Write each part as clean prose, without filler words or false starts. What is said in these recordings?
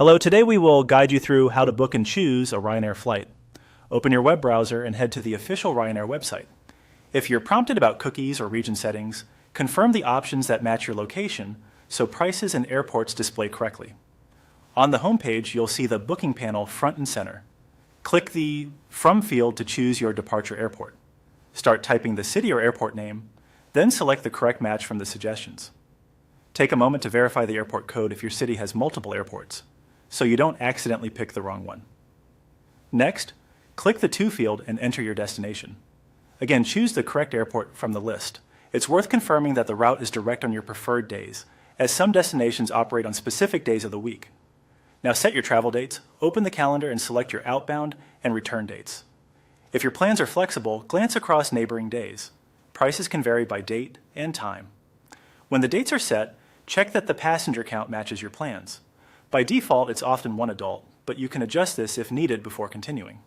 Hello, today we will guide you through how to book and choose a Ryanair flight. Open your web browser and head to the official Ryanair website. If you're prompted about cookies or region settings, confirm the options that match your location so prices and airports display correctly. On the home page, you'll see the booking panel front and center. Click the From field to choose your departure airport. Start typing the city or airport name, then select the correct match from the suggestions. Take a moment to verify the airport code if your city has multiple airports, so you don't accidentally pick the wrong one. Next, click the To field and enter your destination. Again, choose the correct airport from the list. It's worth confirming that the route is direct on your preferred days, as some destinations operate on specific days of the week. Now set your travel dates, open the calendar and select your outbound and return dates. If your plans are flexible, glance across neighboring days. Prices can vary by date and time. When the dates are set, check that the passenger count matches your plans. By default, it's often one adult, but you can adjust this if needed before continuing.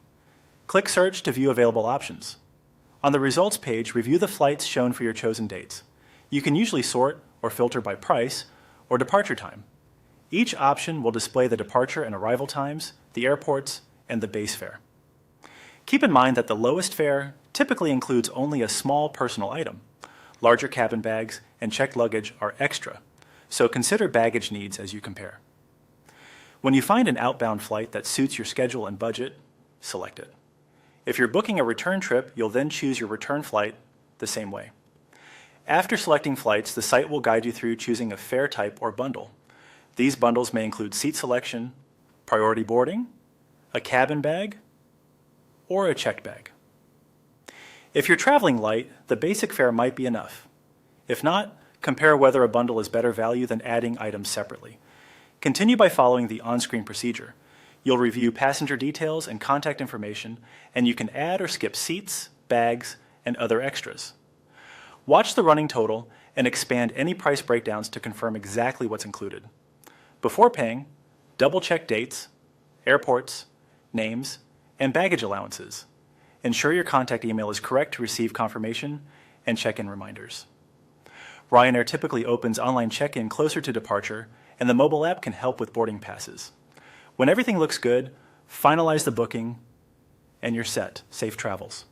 Click Search to view available options. On the results page, review the flights shown for your chosen dates. You can usually sort or filter by price or departure time. Each option will display the departure and arrival times, the airports, and the base fare. Keep in mind that the lowest fare typically includes only a small personal item. Larger cabin bags and checked luggage are extra, so consider baggage needs as you compare. When you find an outbound flight that suits your schedule and budget, select it. If you're booking a return trip, you'll then choose your return flight the same way. After selecting flights, the site will guide you through choosing a fare type or bundle. These bundles may include seat selection, priority boarding, a cabin bag, or a checked bag. If you're traveling light, the basic fare might be enough. If not, compare whether a bundle is better value than adding items separately. Continue by following the on-screen procedure. You'll review passenger details and contact information, and you can add or skip seats, bags, and other extras. Watch the running total and expand any price breakdowns to confirm exactly what's included. Before paying, double-check dates, airports, names, and baggage allowances. Ensure your contact email is correct to receive confirmation and check-in reminders. Ryanair typically opens online check-in closer to departure, and the mobile app can help with boarding passes. When everything looks good, finalize the booking, and you're set. Safe travels.